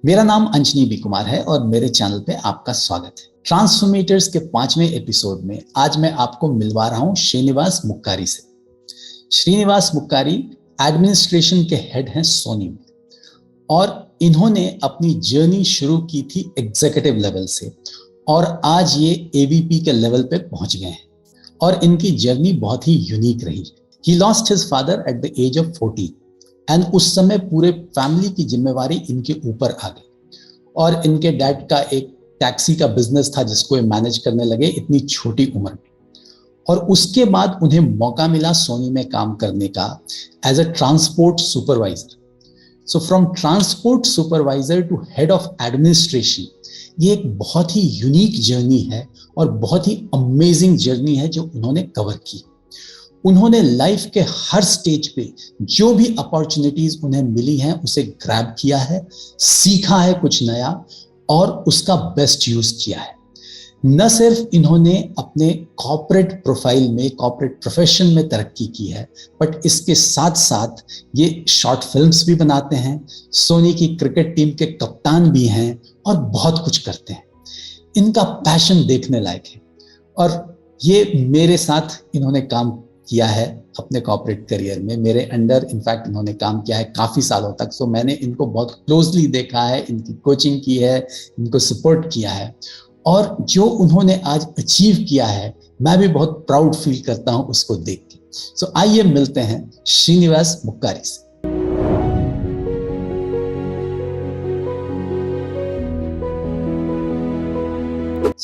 मेरा नाम अंजनी बी कुमार है और मेरे चैनल पे आपका स्वागत है। ट्रांसफॉर्मेटर्स के 5वें एपिसोड में आज मैं आपको मिलवा रहा हूं श्रीनिवास मुक्कारी से। श्रीनिवास मुक्कारी एडमिनिस्ट्रेशन के हेड हैं सोनी में और इन्होंने अपनी जर्नी शुरू की थी एग्जीक्यूटिव लेवल से और आज ये एवीपी के लेवल पे पहुंच गए हैं और इनकी जर्नी बहुत ही यूनिक रही। He lost his father at the age of 40 and उस समय पूरे फैमिली की जिम्मेवारी इनके ऊपर आ गई और इनके डैड का एक टैक्सी का बिजनेस था जिसको ये मैनेज करने लगे इतनी छोटी उम्र में। और उसके बाद उन्हें मौका मिला सोनी में काम करने का as a transport supervisor. So from transport supervisor to head of administration, ये एक बहुत ही यूनिक जर्नी है और बहुत ही अमेजिंग जर्नी है जो उन्होंने कवर की। उन्होंने लाइफ के हर स्टेज पे जो भी अपॉर्चुनिटीज उन्हें मिली हैं उसे ग्रैब किया है, सीखा है कुछ नया और उसका बेस्ट यूज किया है। न सिर्फ इन्होंने अपने कॉर्पोरेट प्रोफाइल में, कॉर्पोरेट प्रोफेशन में तरक्की की है, बट इसके साथ साथ ये शॉर्ट फिल्म्स भी बनाते हैं, सोनी की क्रिकेट टीम के कप्तान भी हैं और बहुत कुछ करते हैं। इनका पैशन देखने लायक है और ये मेरे साथ इन्होंने काम किया है अपने कॉर्पोरेट करियर में। मेरे अंडर इनफैक्ट इन्होंने काम किया है काफी सालों तक। सो मैंने इनको बहुत क्लोजली देखा है, इनकी कोचिंग की है, इनको सपोर्ट किया है और जो उन्होंने आज अचीव किया है मैं भी बहुत प्राउड फील करता हूं उसको देख के। सो आइए मिलते हैं श्रीनिवास मुक्कारी से।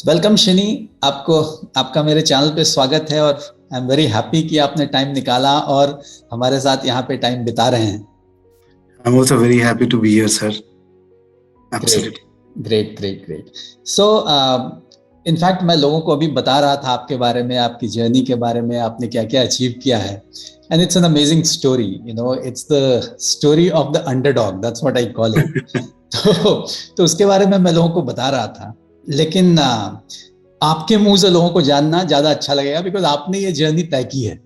वेलकम शनि, आपका मेरे चैनल पे स्वागत है और आई एम वेरी हैप्पी कि आपने टाइम निकाला और हमारे साथ यहाँ पे टाइम बिता रहे हैं। I'm also very happy to be here, sir. Absolutely. Great. So, in fact, मैं लोगों को अभी बता रहा था आपके बारे में, आपकी जर्नी के बारे में, आपने क्या क्या अचीव किया है। And it's an amazing story, you know, it's the story of the underdog, that's what I call it. तो उसके बारे में मैं लोगों को बता रहा था, लेकिन आपके मुंह से लोगों को जानना ज्यादा अच्छा लगेगा बिकॉज आपने ये जर्नी तय की है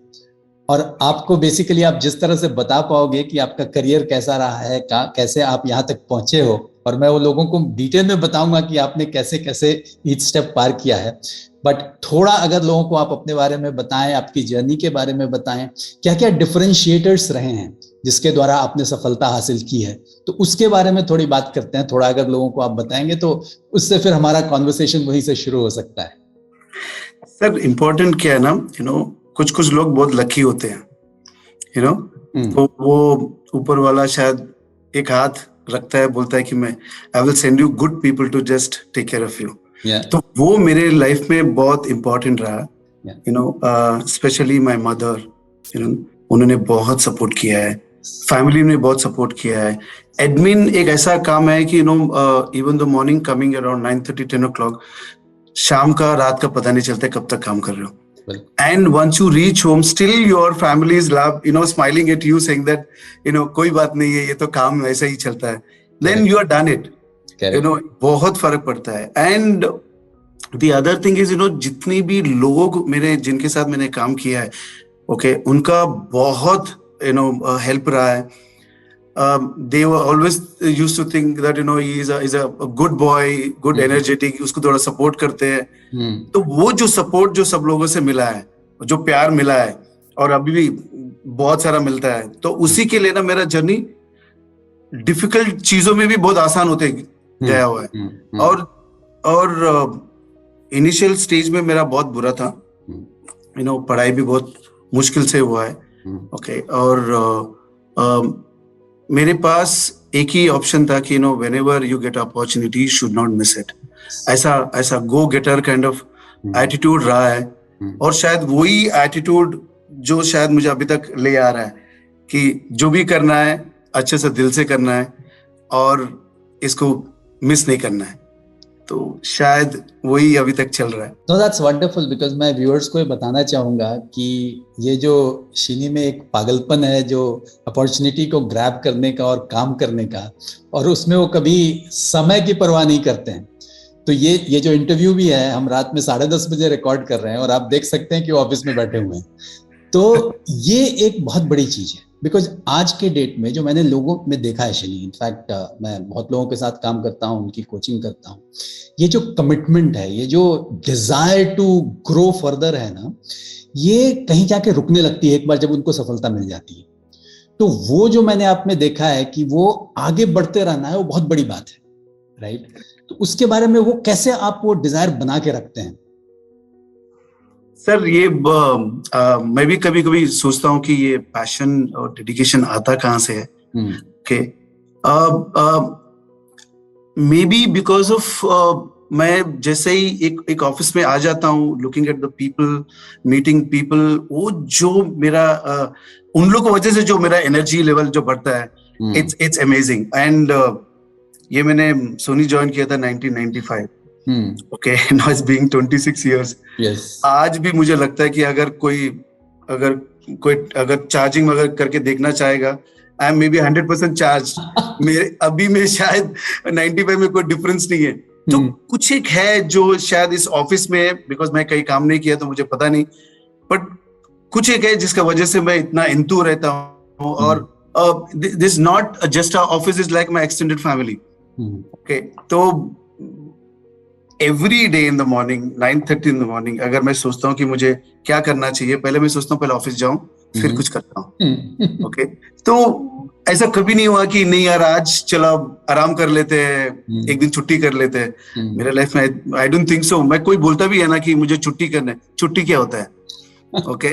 और आपको बेसिकली आप जिस तरह से बता पाओगे कि आपका करियर कैसा रहा है, कैसे आप यहाँ तक पहुंचे हो, और मैं वो लोगों को डिटेल में बताऊंगा कि आपने कैसे कैसे ईच स्टेप पार किया है। बट थोड़ा अगर लोगों को आप अपने बारे में बताएं, आपकी जर्नी के बारे में बताएं, क्या क्या डिफरेंशिएटर्स रहे हैं जिसके द्वारा आपने सफलता हासिल की है, तो उसके बारे में थोड़ी बात करते हैं। थोड़ा अगर लोगों को आप बताएंगे तो उससे फिर हमारा कॉन्वर्सेशन वहीं से शुरू हो सकता है। सर, इम्पोर्टेंट क्या है ना, कुछ लोग बहुत लकी होते हैं, तो वो ऊपर वाला शायद एक हाथ रखता है, बोलता है कि मैं I will send you good people to just take care of you. तो वो मेरे लाइफ में बहुत इम्पोर्टेंट रहा। स्पेशली माय मदर, उन्होंने बहुत सपोर्ट किया है, फैमिली ने बहुत सपोर्ट किया है। एडमिन एक ऐसा काम है कि even the morning coming around 9:30 10 o'clock, शाम का रात का पता नहीं चलता कब तक काम कर रहे हो। And once you reach home, still your family is smiling at you, saying that कोई बात नहीं है, ये तो काम ऐसा ही चलता है। Then you are done it. बहुत फर्क पड़ता है। And the other thing is, जितनी भी लोग जिनके साथ मैंने काम किया है, उनका बहुत हेल्प रहा है। They were always used to think that he is a good boy, good energetic, उसको थोड़ा सपोर्ट करते हैं। तो वो जो सपोर्ट जो सब लोगों से मिला है, जो प्यार मिला है और अभी भी बहुत सारा मिलता है, तो उसी के लिए ना मेरा जर्नी डिफिकल्ट चीजों में भी बहुत आसान होते गया हुआ है। और इनिशियल स्टेज में मेरा बहुत बुरा था, पढ़ाई भी बहुत मुश्किल से हुआ है। और मेरे पास एक ही ऑप्शन था कि whenever you get opportunity, you should not miss it. ऐसा गो गेटर काइंड ऑफ एटीट्यूड रहा है और शायद वही एटीट्यूड जो शायद मुझे अभी तक ले आ रहा है कि जो भी करना है अच्छे से दिल से करना है और इसको मिस नहीं करना है। तो शायद वही अभी तक चल रहा है। No, that's wonderful because मैं व्यूअर्स को ये बताना चाहूँगा कि ये जो शिनी में एक पागलपन है जो अपॉर्चुनिटी को ग्रैब करने का और काम करने का, और उसमें वो कभी समय की परवाह नहीं करते हैं। तो ये जो इंटरव्यू भी है, हम रात में 10:30 बजे रिकॉर्ड कर रहे हैं और आप देख सकते हैं कि वो ऑफिस में बैठे हुए हैं। तो ये एक बहुत बड़ी चीज है बिकॉज आज के डेट में जो मैंने लोगों में देखा है शैली, इनफैक्ट मैं बहुत लोगों के साथ काम करता हूँ, उनकी कोचिंग करता हूँ, ये जो कमिटमेंट है, ये जो डिजायर टू ग्रो फर्दर है ना, ये कहीं जाके रुकने लगती है एक बार जब उनको सफलता मिल जाती है। तो वो जो मैंने आप में देखा है कि वो आगे बढ़ते रहना है, वो बहुत बड़ी बात है, राइट? तो उसके बारे में वो कैसे आप वो डिजायर बना के रखते हैं? सर ये मैं भी कभी कभी सोचता हूँ कि ये पैशन और डेडिकेशन आता कहाँ से है। Okay, may be because of मैं जैसे ही एक ऑफिस में आ जाता हूँ, looking at the people, meeting people, वो जो मेरा उन लोगों की वजह से जो मेरा एनर्जी लेवल जो बढ़ता है, इट्स अमेजिंग। एंड ये मैंने सोनी ज्वाइन किया था 1995। Okay, now it's being 26 years। आज भी मुझे लगता है कि अगर कोई चार्जिंग अगर करके देखना चाहेगा, I am may be 100% charge. मेरे अभी में शायद 95 में कोई डिफरेंस नहीं है। तो कुछ एक है जो शायद इस ऑफिस में, बिकॉज मैं कहीं काम नहीं किया तो मुझे पता नहीं, बट कुछ एक है जिसका वजह से मैं इतना इंतु रहता हूँ। और this not just a office, is like my extended family. Okay, तो every day in the morning 9:30 in the morning अगर मैं सोचता हूँ कि मुझे क्या करना चाहिए, पहले मैं सोचता हूँ पहले ऑफिस जाऊं फिर कुछ करता हूँ। ओके, तो ऐसा कभी नहीं हुआ कि नहीं यार आज चलो आराम कर लेते हैं, एक दिन छुट्टी कर लेते हैं। मेरे लाइफ में आई डोंट थिंक सो। मैं कोई बोलता भी है ना कि मुझे छुट्टी करना है, छुट्टी क्या होता है? Okay,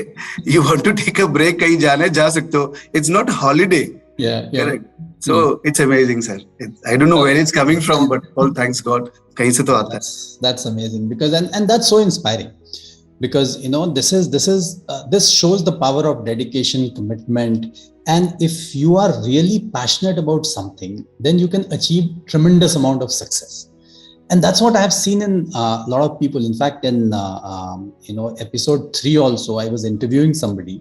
you want to take a break, कहीं जाने जा सकते हो, it's not holiday. Correct. So it's amazing, sir. I don't know where it's coming from, but all thanks God. कहीं से तो आता है. That's amazing because and that's so inspiring because you know this shows the power of dedication, commitment, and if you are really passionate about something, then you can achieve tremendous amount of success. And that's what I have seen in a lot of people. In fact, in episode 3 also, I was interviewing somebody.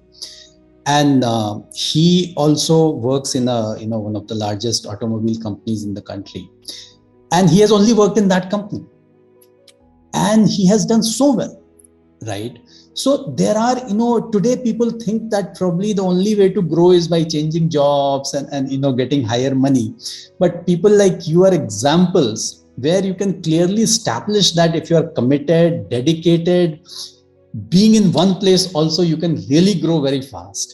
And he also works in one of the largest automobile companies in the country, and he has only worked in that company, and he has done so well, right? So there are, today people think that probably the only way to grow is by changing jobs and getting higher money, but people like you are examples where you can clearly establish that if you are committed, dedicated, being in one place also, you can really grow very fast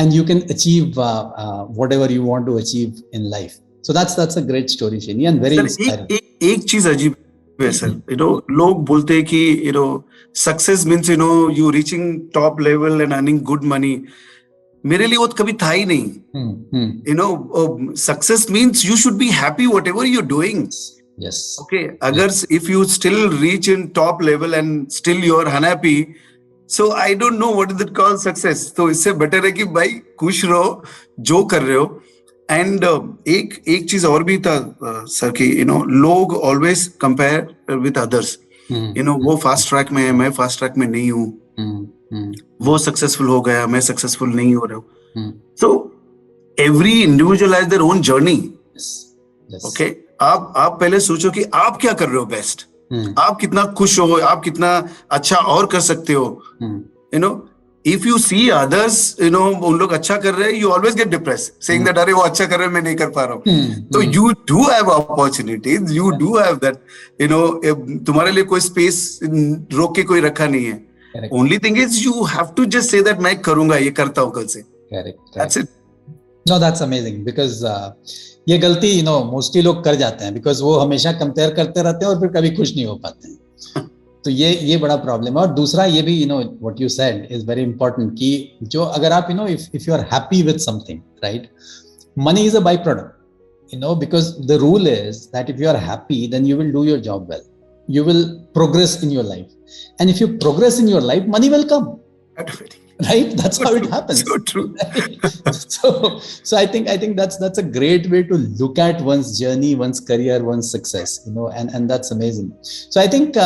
and you can achieve whatever you want to achieve in life. So that's a great story, Shani, and very inspiring. एक चीज अजीब है sir, लोग बोलते हैं कि success means you reaching top level and earning good money. मेरे लिए वो कभी था ही नहीं। Success means you should be happy whatever you're doing. Yes. Okay, agar if you still reach in top level and still you're unhappy, so I don't know what is it called success. तो इससे better है कि भाई खुश रहो जो कर रहे हो। एंड एक चीज और भी था सर कि लोग ऑलवेज कंपेयर विद अदर्स। वो फास्ट ट्रैक में है, मैं फास्ट ट्रैक में नहीं हूँ। वो सक्सेसफुल हो गया, मैं सक्सेसफुल नहीं हो रहा हूँ। So every individual has their own journey. Okay, आप पहले सोचो कि आप क्या कर रहे हो बेस्ट, आप कितना खुश हो, आप कितना अच्छा और कर सकते हो। इफ यू सी अदर्स, उन लोग अच्छा कर रहे हैं, you always get depress saying that अरे वो अच्छा कर रहे हैं, मैं नहीं कर पा रहा हूँ। तो you do have opportunities, you do have that, तुम्हारे लिए कोई स्पेस रोक के कोई रखा नहीं है। Only thing is you have to just say that मैं करूंगा, ये करता हूँ कल से। That's it. No, that's amazing because ये गलती मोस्टली लोग कर जाते हैं because वो हमेशा कंपेयर करते रहते हैं और फिर कभी खुश नहीं हो पाते हैं। तो ये बड़ा प्रॉब्लम है। और दूसरा ये भी what you said is very important कि जो अगर आप if you are happy with something, right, money is a byproduct, because the rule is that if you are happy, then you will do your job well, you will progress in your life, and if you progress in your life, money will come. Right, that's how it happens. So true. So I think that's a great way to look at one's journey, one's career, one's success, and that's amazing. So I think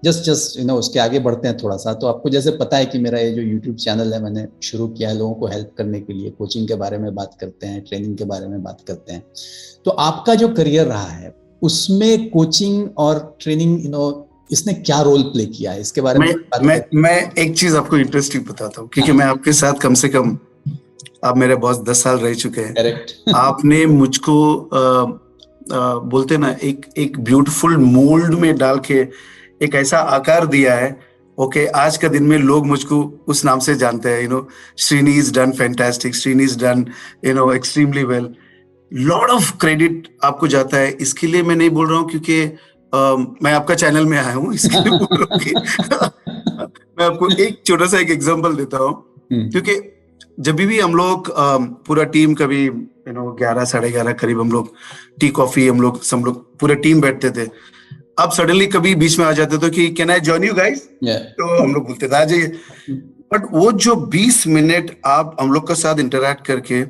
just उसके आगे बढ़ते हैं थोड़ा सा। तो आपको जैसे पता है कि मेरा ये जो YouTube चैनल है, मैंने शुरू किया है लोगों को हेल्प करने के लिए, कोचिंग के बारे में बात करते हैं, ट्रेनिंग के बारे में बात करते हैं। तो आपका जो करियर रहा है उसमें कोचिंग और ट्रेनिंग इसने क्या रोल प्ले किया है, इसके बारे में मैं एक चीज आपको इंटरेस्टिंग बताता हूँ, क्योंकि मैं आपके साथ कम से कम आप मेरे बॉस 10 साल रह चुके हैं। करेक्ट। आपने मुझको बोलते ना एक ब्यूटीफुल मोल्ड में डाल के एक ऐसा आकार दिया है। ओके, आज का दिन में लोग मुझको उस नाम से जानते हैं, Srini is done fantastic, Srini is done extremely well. Lot of credit आपको जाता है। इसके लिए मैं नहीं बोल रहा हूँ क्योंकि मैं आपका चैनल में आया हूँ, इसके लिए बोल रहा हूँ कि मैं आपको एक छोटा सा एक एग्जांपल देता हूँ। क्योंकि जब भी हम लोग पूरा टीम कभी 11 साढ़े 11 करीब हम लोग टी कॉफी हम लोग पूरा टीम बैठते थे। अब सडनली कभी बीच में आ जाते थे कि can I join you guys, तो हम लोग बोलते थे आ जाइए। बट वो जो 20 मिनट आप हम लोग के साथ इंटरैक्ट करके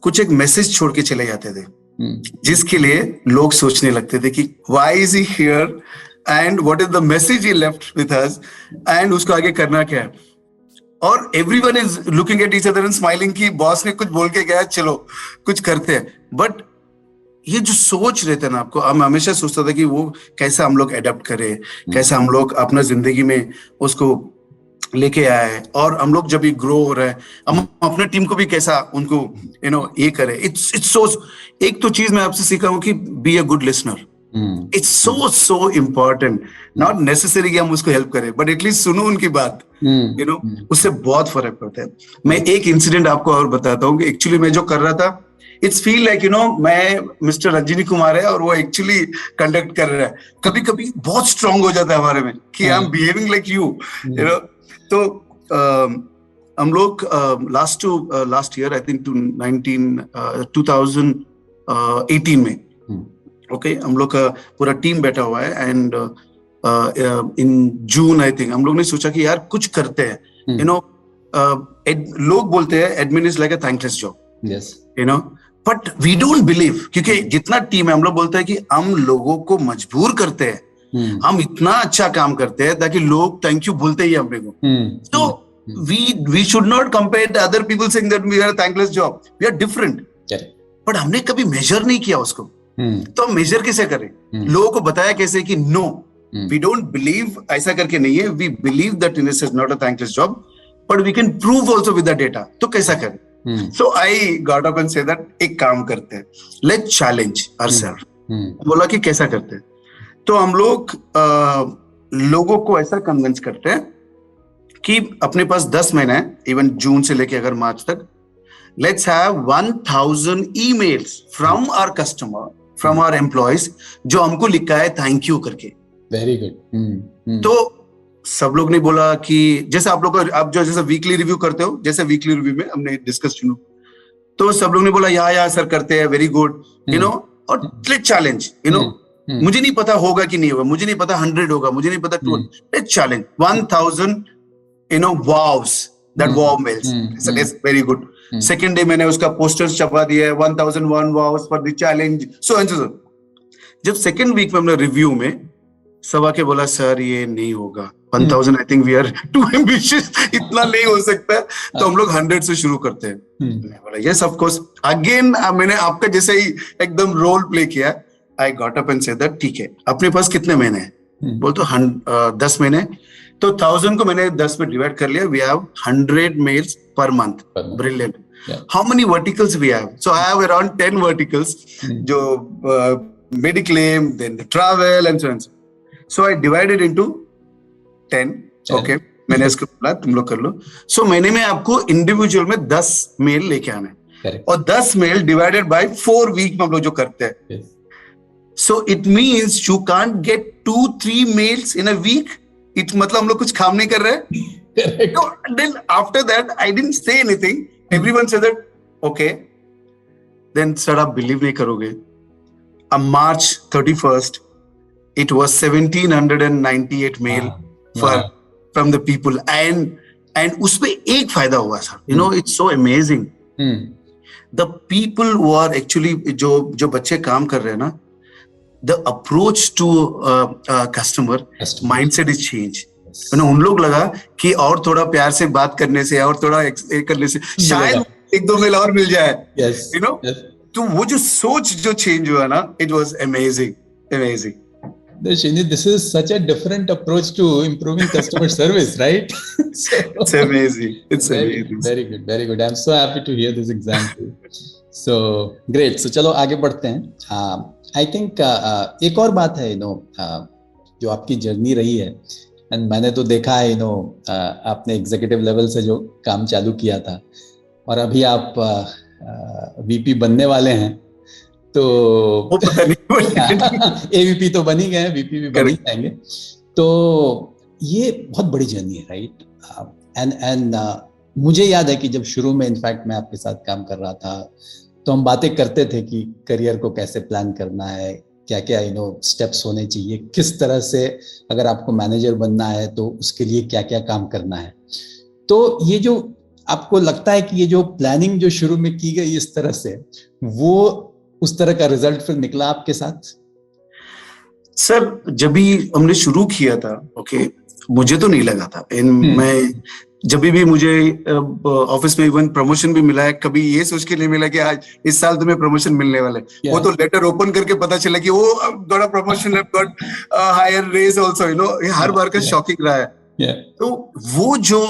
कुछ एक मैसेज छोड़ के चले जाते थे, जिसके लिए लोग सोचने लगते थे कि why is he here and what is the message he left with us, and उसको आगे करना क्या है। और everyone is looking at each other and smiling कि बॉस ने कुछ बोल के गया, चलो कुछ करते हैं। बट ये जो सोच रहते ना आपको, हम हमेशा सोचता था कि वो कैसा हम लोग एडेप्ट करें, कैसा हम लोग अपना जिंदगी में उसको लेके आए, और हम लोग जब भी ग्रो हो रहे हैं हम अपने टीम को भी कैसा उनको ये करें। इट्स सो, एक तो चीज मैं आपसे सीखा हूं कि be a good listener. It's so important, not necessary कि हम उसको हेल्प करें, बट एटलीस्ट सुनो उनकी बात, उससे बहुत फर्क पड़ता है। मैं एक इंसिडेंट आपको और बताता हूँ कि एक्चुअली मैं जो कर रहा था, इट्स फील लाइक मैं मिस्टर रंजनी कुमार है और वो एक्चुअली कंडक्ट कर रहा है। कभी कभी बहुत स्ट्रांग हो जाता है हमारे में कि I am behaving like you तो हम लोग लास्ट ईयर आई थिंक 2018 में ओके हम लोग का पूरा टीम बैठा हुआ है, and in June I think हम लोग ने सोचा कि यार कुछ करते हैं। लोग बोलते हैं admin is like a thankless job, but we don't believe, क्योंकि जितना टीम है हम लोग बोलते हैं कि हम लोगों को मजबूर करते हैं, हम इतना अच्छा काम करते हैं ताकि लोग थैंक यू बोलते ही अपने को। तो we should not compare other people saying that we are thankless job, we are different. But हमने कभी मेजर नहीं किया उसको, तो हम मेजर कैसे करें? लोगों को बताया कैसे कि नो वी डोंट बिलीव, ऐसा करके नहीं है, we believe that it is not a thankless job, but we can prove also with the data. तो कैसा करें? So I got up and said that एक काम करते हैं, let's challenge ourselves। बोला कि कैसा करते हैं? तो हम लोग लोगों को ऐसा कन्विंस करते हैं कि अपने पास 10 महीना है, इवन जून से लेके अगर मार्च तक, let's have 1000 emails from our customer, from our employees, जो हमको लिखा है थैंक यू करके। Very good. तो सब लोग ने बोला कि जैसे आप लोग को, आप जो जैसे वीकली रिव्यू करते हो, जैसे वीकली रिव्यू में हमने डिस्कस, तो सब लोग ने बोला या सर करते हैं, वेरी गुड, और लेट्स चैलेंज, मुझे नहीं पता होगा कि नहीं होगा, मुझे नहीं पता 100 होगा, मुझे नहीं पता 200, let's challenge 1000 wows, that wow mails, so that's very good। Second day मैंने उसका पोस्टर्स छपा दिया है, 1001 wows for the challenge, so and so। जब सेकेंड वीक में हमने रिव्यू में सब आके बोला सर ये नहीं होगा, 1000 I think we are too ambitious, इतना नहीं हो सकता, तो हम लोग 100 से शुरू करते हैं। मैं बोला यस ऑफ कोर्स। अगेन मैंने आपका जैसे ही एकदम रोल प्ले किया, I got up and said that ठीक है, अपने पास कितने महीने हैं? बोल तो 10 महीने, तो 1000 को मैंने 10 में डिवाइड कर लिया, we have 100 mails per month. Brilliant. How many verticals we have? So I have around 10 verticals, जो mediclaim, then travel and so on. So I divided into 10, okay, मैंने इसको बोला तुम लोग कर लो। So महीने में आपको इंडिविजुअल में 10 मेल लेके आना है, और 10 मेल डिवाइडेड बाय 4 वीक में हम लोग जो करते हैं। So it means you can't get 2-3 mails in a week। मतलब हम लोग कुछ काम नहीं कर रहे हैं। So then after that I didn't say anything, everyone said that okay। Then sir आप बिलीव नहीं करोगे, on March 31st it was 1798 mail from the people, and उसपे एक फायदा हुआ sir, it's so amazing। the people who are actually जो बच्चे काम कर रहे हैं ना, the approach to customer mindset is changed। उन लोग लगा कि और थोड़ा प्यार से बात करने से, और थोड़ा करने से शायद 1-2 मेल और मिल जाए, तो वो जो सोच जो चेंज हुआ ना, it was amazing। Shini, this is such a different approach to improving customer service, right? So, it's amazing. It's very, amazing. very good, very good. I'm so happy to hear this example. So great. So चलो आगे बढ़ते हैं. I think एक और बात है, जो आपकी जर्नी रही है, एंड मैंने तो देखा है, आपने एग्जीक्यूटिव लेवल से जो काम चालू किया था और अभी आप वीपी बनने वाले हैं, तो एवीपी तो बन ही गए, वीपी भी बन ही जाएंगे. तो ये बहुत बड़ी जर्नी है, राइट? एंड मुझे याद है कि जब शुरू में इनफैक्ट मैं आपके साथ काम कर रहा था, तो हम बातें करते थे कि करियर को कैसे प्लान करना है, क्या क्या स्टेप्स होने चाहिए, किस तरह से अगर आपको मैनेजर बनना है तो उसके लिए क्या क्या काम करना है. तो ये जो आपको लगता है कि ये जो प्लानिंग जो शुरू में की गई इस तरह से, वो उस तरह का रिजल्ट फिर निकला आपके साथ? सर, जब भी हमने शुरू किया था, ओके, मुझे तो नहीं लगा था. मैं जब भी मुझे ऑफिस में इवन प्रमोशन भी मिला है, कभी ये सोच के नहीं मिला कि आज इस साल तुम्हें प्रमोशन मिलने वाला है. वो तो लेटर ओपन करके पता चला कि वो got promotion, got higher raise also. ये हर बार का शॉकिंग रहा है. तो वो जो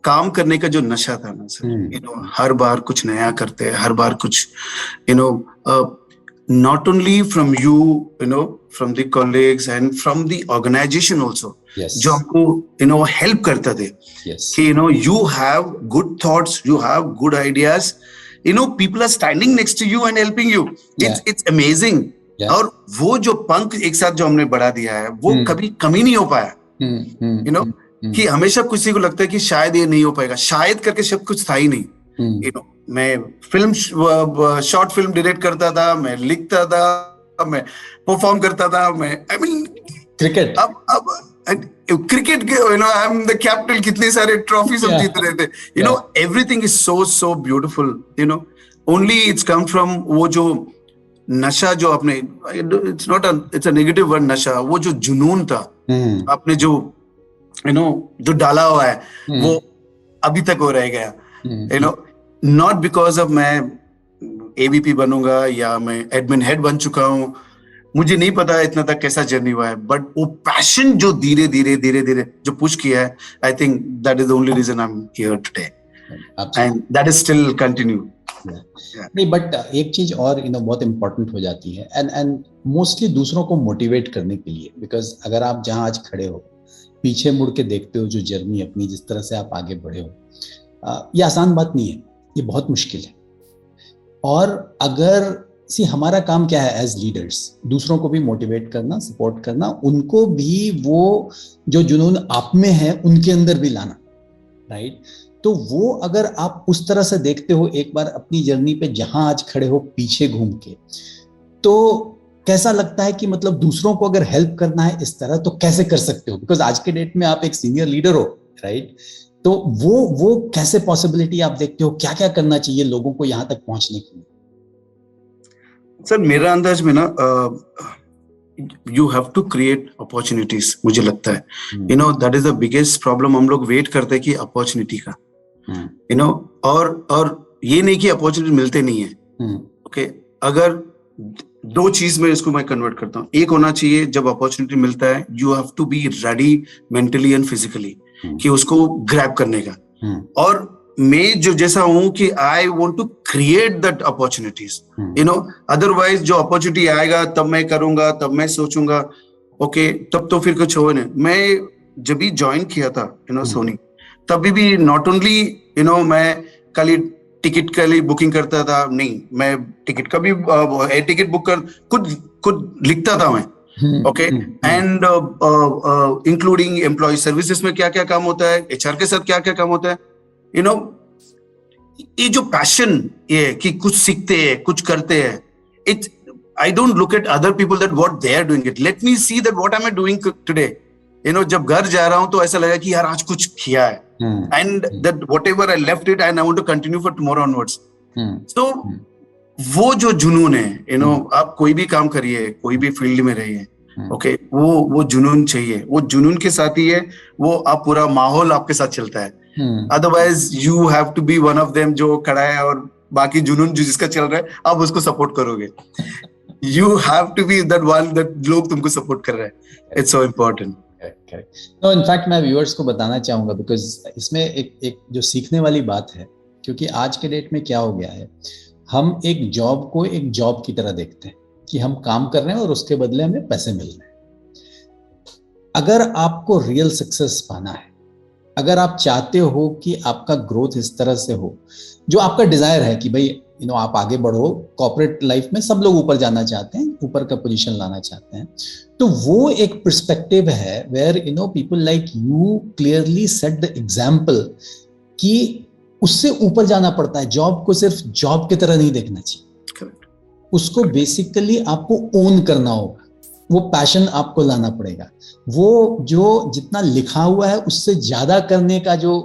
काम करने का जो नशा था ना सर, हर बार कुछ नया करते हैं, हर बार कुछ not only from you, from the colleagues and from the organization also, जो हमको help करते थे कि you have good thoughts, you have good ideas, people are standing next to you and helping you. It's amazing. और वो जो पंख एक साथ जो हमने बढ़ा दिया है, वो कभी कमी नहीं हो पाया. कि हमेशा किसी को लगता है कि शायद ये नहीं हो पाएगा, शायद करके सब कुछ था ही नहीं. मैं फिल्म, शॉर्ट फिल्म डायरेक्ट करता था, मैं लिखता था, मैं परफॉर्म करता था, मैं क्रिकेट, अब क्रिकेट के आई एम द कैप्टन, कितने सारे ट्रॉफीज हम जीत रहे थे. Everything is so beautiful. Only it's come from वो जो नशा जो आपने, इट्स अ नेगेटिव वर्ड, नशा, वो जो जुनून था आपने जो जो डाला हुआ है, वो अभी तक हो रह गया. नॉट बिकॉज ऑफ मैं एवीपी बनूंगा या मैं एडमिन हेड बन चुका हूं, मुझे नहीं पता इतना तक कैसा जर्नी हुआ है, बट वो पैशन जो धीरे धीरे जो पुश किया है, I think that is the only reason I am here today, and that is still continue. नहीं, बट एक चीज और बहुत इंपॉर्टेंट हो जाती है, एंड मोस्टली दूसरों को मोटिवेट करने के लिए, बिकॉज अगर आप जहां आज खड़े हो, पीछे मुड़ के देखते हो जो जर्नी अपनी, जिस तरह से आप आगे बढ़े हो, ये आसान बात नहीं है, ये बहुत मुश्किल है. और अगर हमारा काम क्या है एज लीडर्स, दूसरों को भी मोटिवेट करना, सपोर्ट करना, उनको भी वो जो जुनून आप में है उनके अंदर भी लाना, राइट? तो वो अगर आप उस तरह से देखते हो एक बार अपनी जर्नी पे, जहां आज खड़े हो पीछे घूम के, तो कैसा लगता है कि मतलब दूसरों को अगर हेल्प करना है इस तरह, तो कैसे कर सकते हो? बिकॉज आज के डेट में आप एक सीनियर लीडर हो, राइट? तो वो कैसे पॉसिबिलिटी आप देखते हो, क्या क्या करना चाहिए लोगों को यहां तक पहुंचने के लिए? सर, मेरा अंदाज में ना, you have to create opportunities, मुझे लगता है. That is the biggest problem. हम लोग वेट करते हैं कि अपॉर्चुनिटी का, और ये नहीं कि अपॉर्चुनिटी मिलते नहीं है. ओके, अगर दो चीज में इसको मैं कन्वर्ट करता हूँ. एक होना चाहिए, जब अपॉर्चुनिटी मिलता है, you have to be ready mentally and physically कि उसको ग्रैब करने का. और मैं जो जैसा हूं कि I want to create that opportunities, otherwise जो अपॉर्चुनिटी आएगा तब मैं करूंगा, तब मैं सोचूंगा, ओके, तब तो फिर कुछ हो नहीं. मैं जब भी ज्वाइन किया था सोनी, तभी भी नॉट ओनली मैं खाली टिकट के लिए बुकिंग करता था, नहीं, मैं टिकट का भी टिकट बुक कर खुद लिखता था मैं. Okay, and including employ services में क्या क्या काम होता है, एचआर के साथ क्या क्या काम होता है. ये जो पैशन ये कि कुछ सीखते हैं, कुछ करते हैं, it I don't look at other people that what they are doing it, let me see that what am I doing today. जब घर जा रहा हूं तो ऐसा लगा कि यार आज कुछ किया है, and that whatever I left it and I want to continue for tomorrow onwards. So वो जो जुनून है, आप कोई भी काम करिए, कोई भी फील्ड में रहिए, ओके, वो जुनून चाहिए. वो जुनून के साथ ही है वो आप पूरा माहौल आपके साथ चलता है. Otherwise you have to be one of them जो खड़ा है और बाकी जुनून जो जिसका चल रहा है आप उसको सपोर्ट करोगे. you have to be that one that लोग तुमको सपोर्ट कर रहे हैं. It's so important. करेक्ट. तो इनफैक्ट मैं व्यूअर्स को बताना चाहूंगा, बिकॉज इसमें एक जो सीखने वाली बात है, क्योंकि आज के डेट में क्या हो गया है, हम एक जॉब को एक जॉब की तरह देखते हैं कि हम काम कर रहे हैं और उसके बदले हमें पैसे मिल रहे हैं. अगर आपको रियल सक्सेस पाना है, अगर आप चाहते हो कि आपका ग्रोथ इस तरह से हो, जो आपका डिजायर है कि भाई आप आगे बढ़ो, कॉर्पोरेट लाइफ में सब लोग ऊपर जाना चाहते हैं, ऊपर का पोजीशन लाना चाहते हैं, तो वो एक पर्सपेक्टिव है where people like you clearly set the example कि उससे ऊपर जाना पड़ता है. जॉब को सिर्फ जॉब की तरह नहीं देखना चाहिए, उसको बेसिकली आपको ओन करना होगा, वो पैशन आपको लाना पड़ेगा, वो जो जितना लिखा हुआ है उससे ज्यादा करने का जो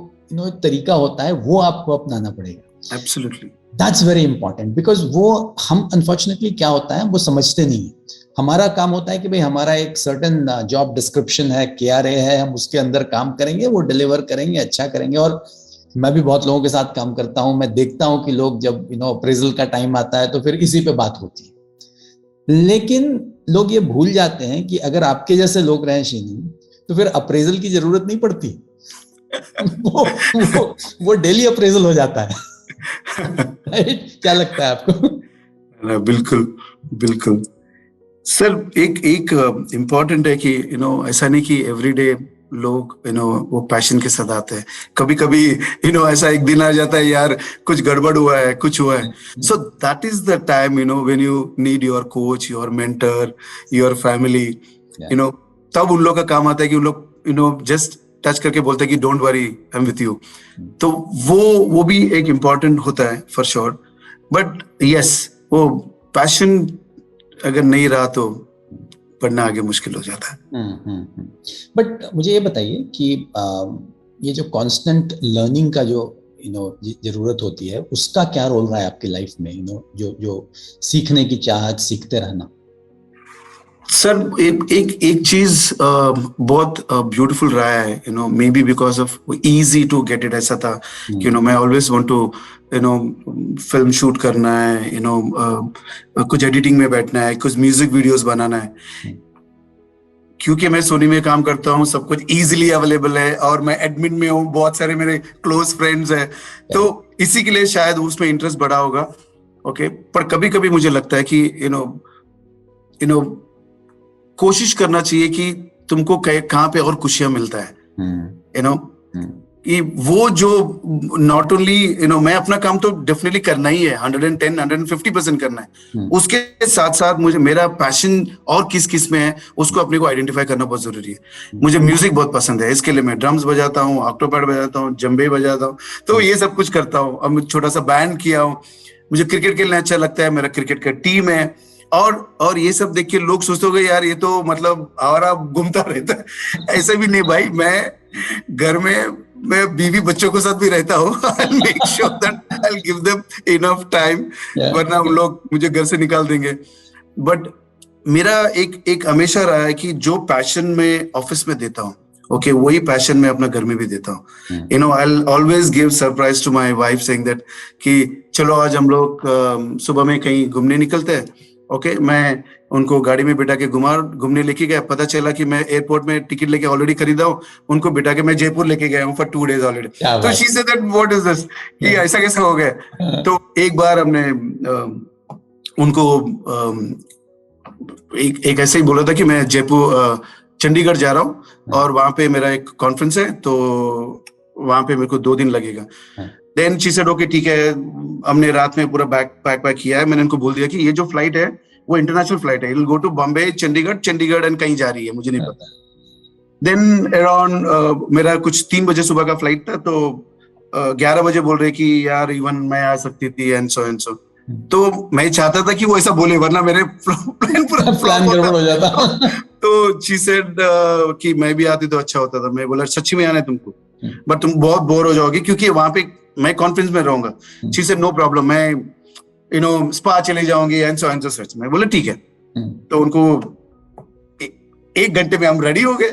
तरीका होता है वो आपको अपनाना पड़ेगा. Absolutely. That's very important, because वो हम अनफॉर्चुनेटली क्या होता है वो समझते नहीं है. हमारा काम होता है कि भाई हमारा एक सर्टेन जॉब डिस्क्रिप्शन है, KRA है, हम उसके अंदर काम करेंगे, वो डिलीवर करेंगे, अच्छा करेंगे. और मैं भी बहुत लोगों के साथ काम करता हूं, मैं देखता हूं कि लोग जब अप्रेजल का टाइम आता है तो फिर इसी पे बात होती है. लेकिन लोग ये भूल जाते हैं कि अगर आपके जैसे लोग रहे शेनी, तो फिर अप्रेजल की जरूरत नहीं पड़ती. वो डेली अप्रेजल हो जाता है. क्या लगता है आपको? बिल्कुल बिल्कुल सर. एक इम्पोर्टेंट है कि ऐसा नहीं कि एवरीडे लोग वो पैशन के साथ आते हैं. कभी कभी ऐसा एक दिन आ जाता है यार कुछ गड़बड़ हुआ है, कुछ हुआ है. So that is the time when you need your coach, your mentor, your family. तब उन लोग का काम आता है कि उन लोग जस्ट टच करके बोलते हैं कि don't worry, I am with you. तो वो भी एक इम्पोर्टेंट होता है फॉर श्योर. बट यस, वो पैशन अगर नहीं रहा तो पढ़ना आगे मुश्किल हो जाता है. बट मुझे ये बताइए कि ये जो कांस्टेंट लर्निंग का जो जरूरत होती है, उसका क्या रोल रहा है आपकी लाइफ में? जो सीखने की चाहत, सीखते रहना. सर एक चीज बहुत ब्यूटीफुल रहा है, maybe because of easy to get it. ऐसा था कि मैं always want to film shoot करना है, कुछ एडिटिंग में बैठना है, कुछ म्यूजिक वीडियोस बनाना है. क्योंकि मैं सोनी में काम करता हूँ, सब कुछ इजीली अवेलेबल है और मैं एडमिन में हूँ, बहुत सारे मेरे क्लोज फ्रेंड्स हैं, तो इसी के लिए शायद उसमें इंटरेस्ट बढ़ा होगा. ओके, पर कभी कभी मुझे लगता है कि कोशिश करना चाहिए कि तुमको कहाँ पे और खुशियां मिलता है. कि वो जो नॉट ओनली मैं अपना काम तो डेफिनेटली करना ही है, 110-150% करना है. उसके साथ साथ मुझे मेरा पैशन और किस में है उसको अपने को आइडेंटिफाई करना बहुत जरूरी है. मुझे म्यूजिक बहुत पसंद है, इसके लिए मैं ड्रम्स बजाता हूँ, ऑक्टोपैड बजाता हूँ, जंबे बजाता हूँ, तो ये सब कुछ करता हूँ. अब छोटा सा बैंड किया हूँ. मुझे क्रिकेट खेलना अच्छा लगता है, मेरा क्रिकेट का टीम है. और ये सब देख के लोग सोचते होंगे यार ये तो मतलब आवारा घूमता रहता है. ऐसा भी नहीं भाई, मैं घर में मैं बीवी बच्चों के साथ भी रहता हूँ. I'll make sure that I'll give them enough time, वरना उन लोग मुझे घर से निकाल देंगे. बट मेरा एक हमेशा रहा है कि जो पैशन में ऑफिस में देता हूँ, ओके, वही पैशन मैं अपना घर में भी देता हूँ. I'll always give surprise to my wife saying that कि चलो आज हम लोग सुबह में कहीं घूमने निकलते हैं. ओके, मैं उनको गाड़ी में बिठा के घूमने लेके गया. पता चला कि मैं एयरपोर्ट में टिकट लेके ऑलरेडी खरीदा हूँ, उनको बिठा के मैं जयपुर लेके गया हूँ फॉर 2 days ऑलरेडी. तो she said that what is this, कि ऐसा कैसा हो गया. तो एक बार हमने उनको एक ऐसे ही बोला था कि मैं चंडीगढ़ जा रहा हूँ और वहां पे मेरा एक कॉन्फ्रेंस है, तो वहां पे मेरे को 2 दिन लगेगा. देन शी सेड ओके ठीक है. हमने रात में पूरा पैक किया है. मैंने उनको बोल दिया कि ये जो फ्लाइट है वो इंटरनेशनल फ्लाइट है, it will go to Bombay, Chandigarh and कहीं जा रही है, मुझे नहीं पता. देन अराउंड मेरा कुछ 3 बजे सुबह का फ्लाइट था, तो 11 बजे बोल रहे कि यार इवन मैं आ सकती थी एंड सो. तो मैं चाहता था कि वो ऐसा बोले, वरना मेरे प्लान गड़बड़ हो जाता. तो शी सेड कि मैं भी आती तो अच्छा होता था. मैं बोला सच्ची में आना है तुमको, बट तुम बहुत बोर हो जाओगे क्योंकि वहां पे मैं कॉन्फ्रेंस में रहूंगा. शी सेड नो प्रॉब्लम, मैं स्पा चले जाऊंगी एंड सो सच. मैं बोला ठीक है. तो उनको 1 घंटे में हम रेडी हो गए.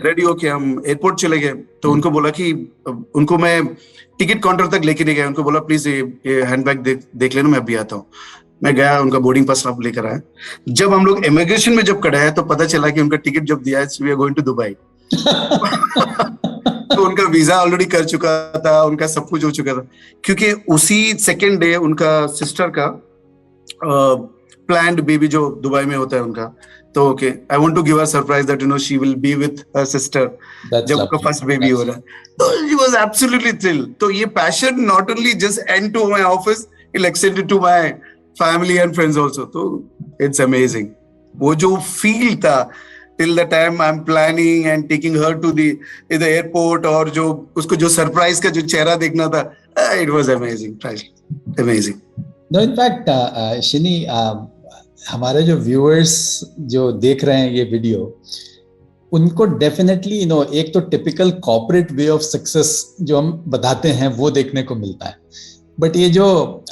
रेडी होके हम एयरपोर्ट चले गए. तो उनको बोला कि उनको मैं टिकट काउंटर तक लेके नहीं गया. उनको बोला प्लीज ये हैंडबैग देख लेना, मैं अभी आता हूँ. मैं गया, उनका बोर्डिंग पास आप लेकर आया। जब हम लोग इमिग्रेशन में जब खड़े हैं तो पता चला कि उनका टिकट जब दिया है, we are going to Dubai. तो उनका वीजा ऑलरेडी कर चुका था, उनका सब कुछ हो चुका था, क्योंकि उसी सेकेंड डे उनका सिस्टर का प्लान्ड बेबी जो दुबई में होता है उनका, तो okay I want to give her surprise that you know she will be with her sister जब उनका फर्स्ट बेबी हो रहा है। तो शी वाज एब्सोल्युटली थ्रिल्ड। तो ये passion not only just end to my office, it extended to my family and friends also. तो it's amazing वो जो फील था till the time I'm planning and taking her to the airport, और जो उसको जो सरप्राइज का जो चेहरा देखना था, it was amazing, amazing. No, in fact, शिनी, हमारे जो व्यूअर्स जो देख रहे हैं ये वीडियो, उनको डेफिनेटली एक तो typical corporate way of success जो हम बताते हैं वो देखने को मिलता है, बट ये जो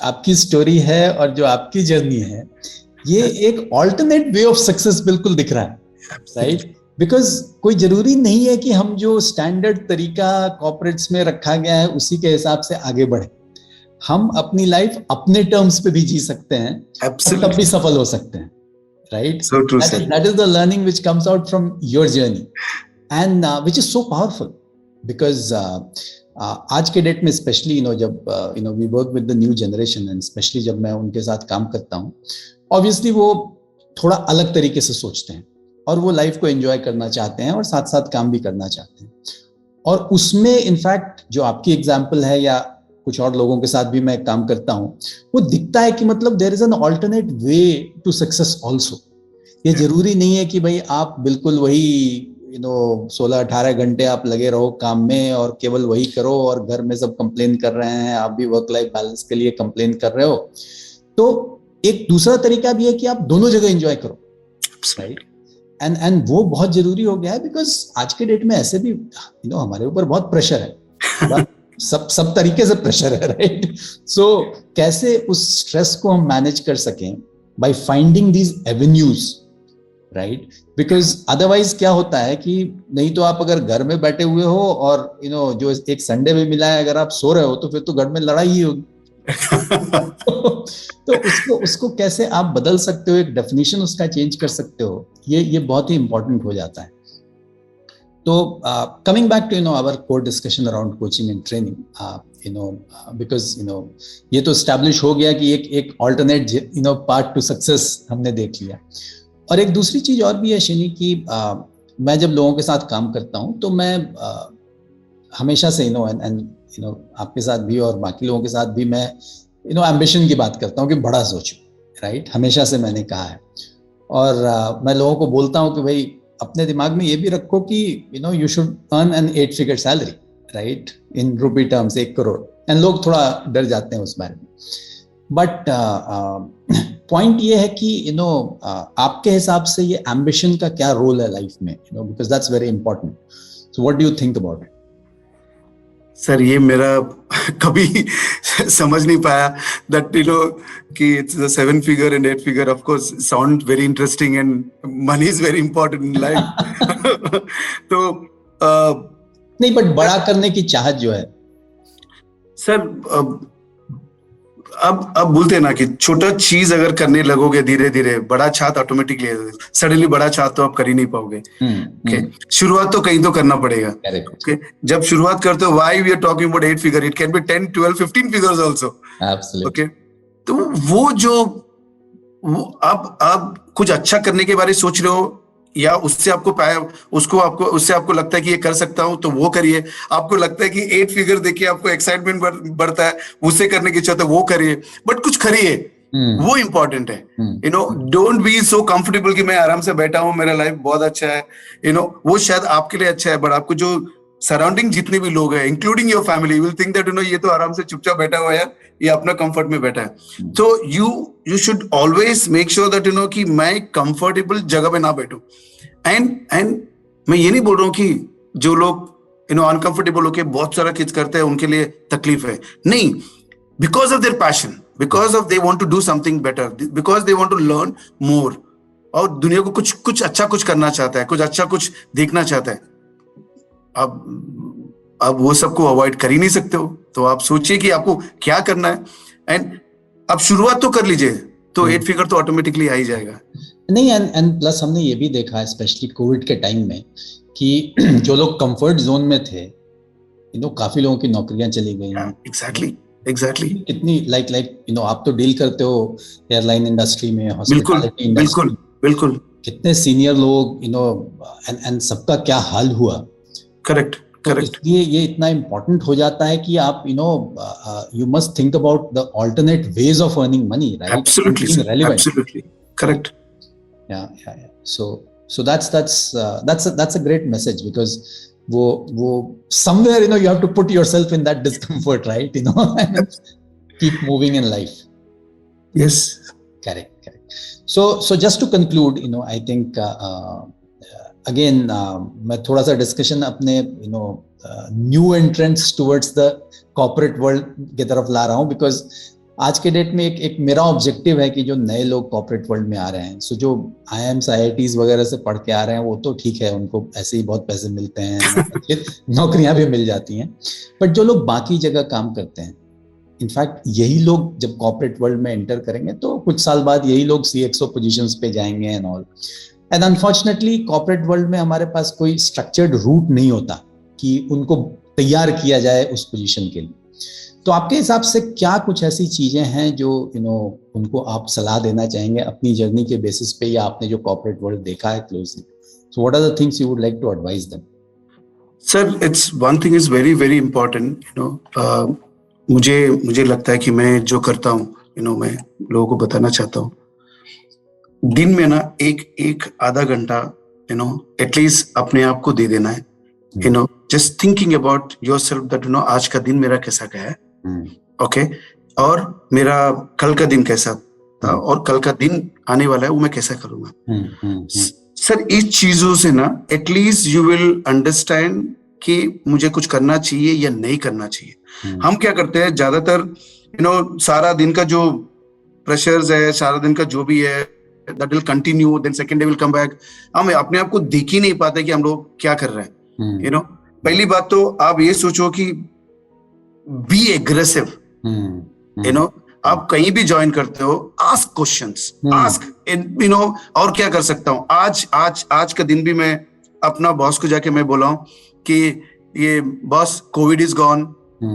आपकी स्टोरी है और जो आपकी जर्नी है, ये एक ऑल्टरनेट वे ऑफ सक्सेस बिल्कुल दिख रहा है, राइट? बिकॉज कोई जरूरी नहीं है कि हम जो स्टैंडर्ड तरीका कॉर्पोरेट्स में रखा गया है उसी के हिसाब से आगे बढ़े। हम अपनी लाइफ अपने टर्म्स पे भी जी सकते हैं, तब भी सफल हो सकते हैं, right? That is the learning which comes out from your journey and which is so powerful because आज के डेट में स्पेशली जब we work with the new generation and especially जब मैं उनके साथ काम करता हूँ, obviously वो थोड़ा अलग तरीके से सोचते हैं और वो लाइफ को एंजॉय करना चाहते हैं और साथ साथ काम भी करना चाहते हैं। और उसमें इनफैक्ट जो आपकी एग्जांपल है या कुछ और लोगों के साथ भी मैं काम करता हूं, वो दिखता है कि मतलब there is an alternate way to success also. ये जरूरी नहीं है कि भाई आप बिल्कुल वही 16-18 घंटे आप लगे रहो काम में और केवल वही करो और घर में सब कंप्लेन कर रहे हैं, आप भी वर्क लाइफ बैलेंस के लिए कंप्लेन कर रहे हो। तो एक दूसरा तरीका भी है कि आप दोनों जगह एंजॉय करो, राइट? एंड वो बहुत जरूरी हो गया है बिकॉज आज के डेट में ऐसे भी हमारे ऊपर बहुत प्रेशर है, सब तरीके से प्रेशर है, राइट? सो कैसे उस स्ट्रेस को हम मैनेज कर सकें by finding these avenues, right? Because otherwise क्या होता है कि नहीं तो आप अगर घर में बैठे हुए हो और जो एक संडे में मिला है अगर आप सो रहे हो तो फिर तो घर में लड़ाई ही होगी। तो उसको कैसे आप बदल सकते हो, एक डेफिनेशन उसका चेंज कर सकते हो, ये बहुत ही इंपॉर्टेंट हो जाता है। तो coming back to our core discussion around coaching and training, because ये तो एस्टैब्लिश हो गया कि एक ऑल्टरनेट पार्ट टू सक्सेस हमने देख लिया। और एक दूसरी चीज और भी है शिनी कि मैं जब लोगों के साथ काम करता हूँ तो मैं हमेशा से आपके साथ भी और बाकी लोगों के साथ भी मैं एम्बिशन की बात करता हूँ कि बड़ा सोचो, राइट? हमेशा से मैंने कहा है। और मैं लोगों को बोलता हूँ कि भाई अपने दिमाग में ये भी रखो कि you should earn an 8 figure salary, right? In rupee terms 1 crore. And लोग थोड़ा डर जाते हैं उस बारे में, बट पॉइंट ये है कि आपके हिसाब से ये एम्बिशन का क्या रोल है लाइफ में, because that's very important. So what do you think about it? Sir ये मेरा कभी समझ नहीं पाया that कि it's the 7 figure and 8 figure of course sound very interesting and money is very important in life। तो नहीं, बट बड़ा करने की चाहत जो है सर, अब बोलते हैं ना कि छोटा चीज अगर करने लगोगे धीरे धीरे, बड़ा चाहत ऑटोमेटिकली सडनली बड़ा चाहत तो आप कर ही नहीं पाओगे। ओके, शुरुआत तो कहीं तो करना पड़ेगा। ओके, जब शुरुआत करते हो, why we are talking about 8 figure, it can be 10, 12, 15 figures also. Okay, तो वो अब कुछ अच्छा करने के बारे में सोच रहे हो या उससे आपको लगता है कि ये कर सकता हूं तो वो करिए। आपको लगता है कि 8 फिगर देखिए आपको एक्साइटमेंट बढ़ता है, उसे करने की चाहते वो करिए, बट कुछ करिए। वो इंपॉर्टेंट है। डोंट बी सो कंफर्टेबल कि मैं आराम से बैठा हूं, मेरा लाइफ बहुत अच्छा है। वो शायद आपके लिए अच्छा है, बट आपको जो सराउंडिंग जितने भी लोग हैं including your family will think that ये तो आराम से चुपचाप बैठा हुआ है, ये अपना कंफर्ट में बैठा है। तो you should always make sure that कि मैं कंफर्टेबल जगह पे ना बैठूं। एंड मैं ये नहीं बोल रहा हूँ कि जो लोग अनकंफर्टेबल होके बहुत सारा चीज करते हैं उनके लिए तकलीफ है, नहीं। Because of their passion, because of they want to do something better, because they want to learn more, और दुनिया को कुछ अच्छा कुछ करना चाहता है, कुछ अच्छा कुछ देखना चाहता है। अब वो सबको अवॉइड कर ही नहीं सकते हो, तो आप सोचिए कि आपको क्या करना है एंड अब शुरुआत तो कर लीजिए। तो 8 फिगर तो ऑटोमेटिकली आ ही जाएगा। नहीं, एंड प्लस हमने ये भी देखा स्पेशली कोविड के टाइम में कि जो लोग कंफर्ट जोन में थे, काफी लोगों की नौकरियां चली गई। एग्जैक्टली कितनी लाइक आप तो डील करते हो एयरलाइन इंडस्ट्री में, हॉस्पिटैलिटी इंडस्ट्री, बिल्कुल कितने सीनियर लोग एंड सबका क्या हाल हुआ। करेक्ट। इसलिए ये इतना इम्पोर्टेंट हो जाता है कि आप you must think about the alternate ways of earning money, right? Absolutely correct. Yeah. So that's a great message, because वो somewhere you have to put yourself in that discomfort, right? Keep moving in life. Yes. Correct. So just to conclude, I think again मैं थोड़ा सा discussion अपने new entrants towards the corporate world की तरफ ला रहा हूँ, because आज के डेट में एक मेरा ऑब्जेक्टिव है कि जो नए लोग कॉर्पोरेट वर्ल्ड में आ रहे हैं, सो जो IIMs IITs वगैरह से पढ़ के आ रहे हैं, वो तो ठीक है, उनको ऐसे ही बहुत पैसे मिलते हैं, नौकरियां भी मिल जाती हैं, बट जो लोग बाकी जगह काम करते हैं, इनफैक्ट यही लोग जब कॉर्पोरेट वर्ल्ड में एंटर करेंगे तो कुछ साल बाद यही लोग CXO पोजीशंस पे जाएंगे and all. And unfortunately corporate world में हमारे पास कोई स्ट्रक्चर्ड रूट नहीं होता कि उनको तैयार किया जाए उस पोजीशन के लिए। तो आपके हिसाब से क्या कुछ ऐसी चीजें हैं जो उनको आप सलाह देना चाहेंगे अपनी जर्नी के बेसिस पे, या आपने जो कॉर्पोरेट वर्ल्ड देखा है closely? So what are the things you would like to advise them? Sir, it's one thing is very very important. मुझे लगता है कि मैं जो करता हूँ, मैं लोगों को बताना चाहता हूँ, दिन में ना एक आधा घंटा एटलीस्ट अपने आप को दे देना है। Just thinking about yourself that आज का दिन मेरा कैसा गया है, ओके, और मेरा कल का दिन कैसा था, और कल का दिन आने वाला है वो मैं कैसा करूंगा। सर, इस चीजों से ना एटलीस्ट यू विल अंडरस्टैंड कि मुझे कुछ करना चाहिए या नहीं करना चाहिए। हम क्या करते हैं ज्यादातर, सारा दिन का जो प्रेशर्स है, सारा दिन का जो भी है, that will continue, then second day will come back। हम अपने आप को देख ही नहीं पाते कि हम लोग क्या कर रहे हैं। पहली बात तो आप ये सोचो कि बी एग्रेसिव। आप कहीं भी ज्वाइन करते हो, आस्क क्वेश्चंस, आस्क और क्या कर सकता हूँ। आज का दिन भी मैं अपना बॉस को जाके मैं बोला हूँ कि ये boss, Covid is gone,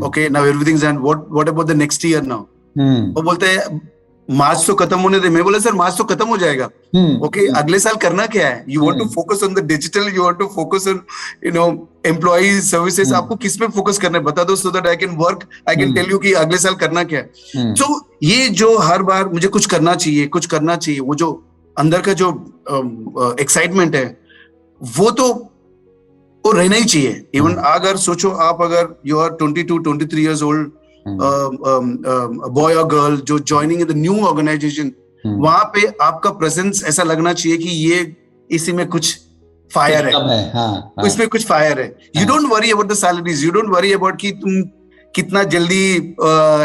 okay, now everything is and what about the next year now. वो बोलते हैं मार्च तो खत्म होने दे। मैं बोला सर मार्च तो खत्म हो जाएगा, ओके, अगले साल करना क्या है? You want to focus on the digital, you want to focus on employee services. आपको किस पे फोकस करना है बता दो, so that I can tell you कि अगले साल करना क्या है। तो ये जो हर बार मुझे कुछ करना चाहिए, वो जो अंदर का जो एक्साइटमेंट है वो रहना ही चाहिए। इवन अगर सोचो आप, अगर you are 22-23 years old boy और गर्ल जो joining in the new organisation, वहां पे आपका प्रेजेंस ऐसा लगना चाहिए कि ये इसी में कुछ फायर है, इसमें कुछ फायर है। You don't worry about the salaries, you don't worry about कि तुम कितना जल्दी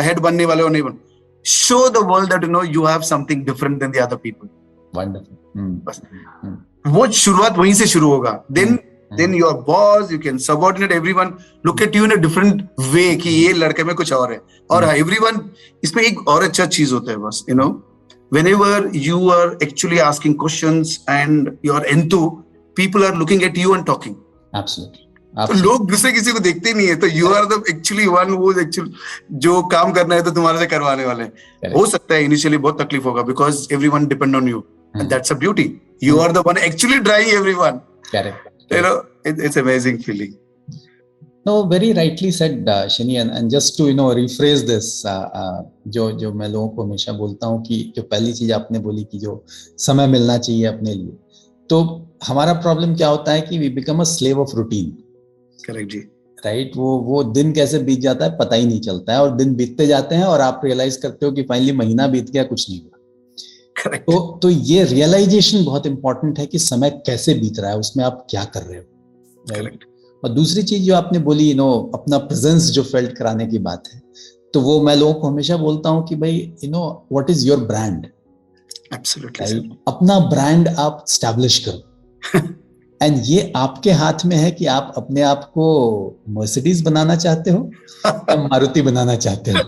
हेड बनने वाले हो, नहीं बन। Show the world that you have something different than the other people. बस वो शुरुआत वहीं से शुरू होगा। Then your boss, you can subordinate everyone, look at you in a different way कि ये लड़के में कुछ और है। और everyone, इसमें एक और अच्छा चीज होता है बस, whenever you are actually asking questions and you are into, people are looking at you and talking. Absolutely. तो लोग दूसरे किसी को देखते नहीं है, तो you are the actually one who is actually जो काम करना है तो तुम्हारे से करवाने वाले हैं। हो सकता है इनिशियली बहुत तकलीफ होगा, because everyone depend on you, and that's a beauty. You are the one actually trying everyone. Correct. It's amazing feeling. No, very rightly said, Shini, and just to rephrase this, जो मैं लोगों को हमेशा बोलता हूँ कि जो पहली चीज आपने बोली कि जो समय मिलना चाहिए अपने लिए, तो हमारा प्रॉब्लम क्या होता है कि we become a slave of routine. Correct जी, राइट। वो दिन कैसे बीत जाता है पता ही नहीं चलता है, और दिन बीतते जाते हैं और आप रियलाइज करते हो कि फाइनली महीना बीत गया, कुछ नहीं हुआ। तो ये रियलाइजेशन बहुत इंपॉर्टेंट है कि समय कैसे बीत रहा है, उसमें आप क्या कर रहे हो, राइट। और दूसरी चीज जो आपने बोली, अपना प्रेजेंस जो फेल्ट कराने की बात है, तो वो मैं लोगों को हमेशा बोलता हूँ कि भाई what is your brand. Absolutely, अपना ब्रांड आप स्टैब्लिश करो। एंड ये आपके हाथ में है कि आप अपने आप को मर्सिडीज बनाना चाहते हो या मारुति बनाना चाहते हो।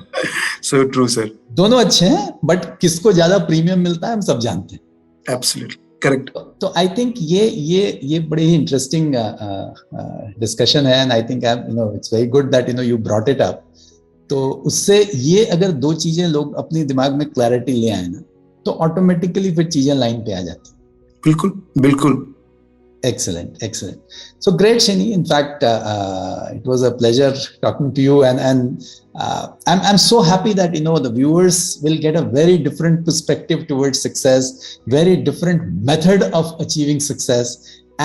So true sir. दोनों अच्छे हैं, बट किसको ज्यादा प्रीमियम मिलता है हम सब जानते हैं। Absolutely correct. तो आई थिंक ये बड़े ही इंटरेस्टिंग डिस्कशन है, and I think it's very good that you brought it up. तो उससे ये अगर दो चीजें लोग अपने दिमाग में क्लैरिटी ले आए ना, तो ऑटोमेटिकली फिर चीजें लाइन पे आ जाती। बिल्कुल बिल्कुल। Excellent, excellent. So great, Shani. In fact, it was a pleasure talking to you, and I'm so happy that the viewers will get a very different perspective towards success, very different method of achieving success,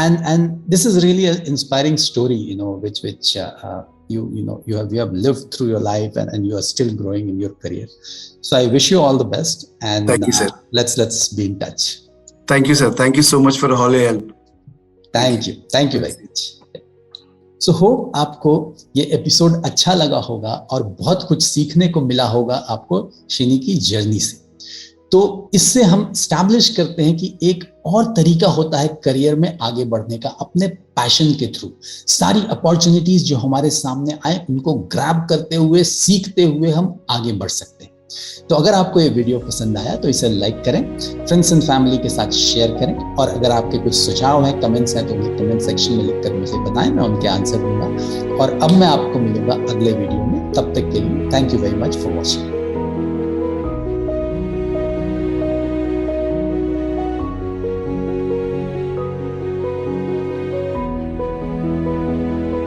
and this is really an inspiring story, which you have lived through your life, and you are still growing in your career. So I wish you all the best, and thank you, sir. Let's be in touch. Thank you, sir. Thank you so much for all your help. Thank you very much. So hope आपको ये episode अच्छा लगा होगा और बहुत कुछ सीखने को मिला होगा आपको शिनी की जर्नी से। तो इससे हम स्टैब्लिश करते हैं कि एक और तरीका होता है करियर में आगे बढ़ने का, अपने पैशन के थ्रू। सारी अपॉर्चुनिटीज जो हमारे सामने आए उनको ग्रैब करते हुए, सीखते हुए हम आगे बढ़ सकते हैं। तो अगर आपको ये वीडियो पसंद आया तो इसे लाइक करें, फ्रेंड्स एंड फैमिली के साथ शेयर करें, और अगर आपके कुछ सुझाव हैं, कमेंट्स हैं, तो उन्हें कमेंट सेक्शन में लिखकर मुझे बताएं, मैं उनके आंसर दूंगा। और अब मैं आपको मिलूंगा अगले वीडियो में। तब तक के लिए thank you very much for watching.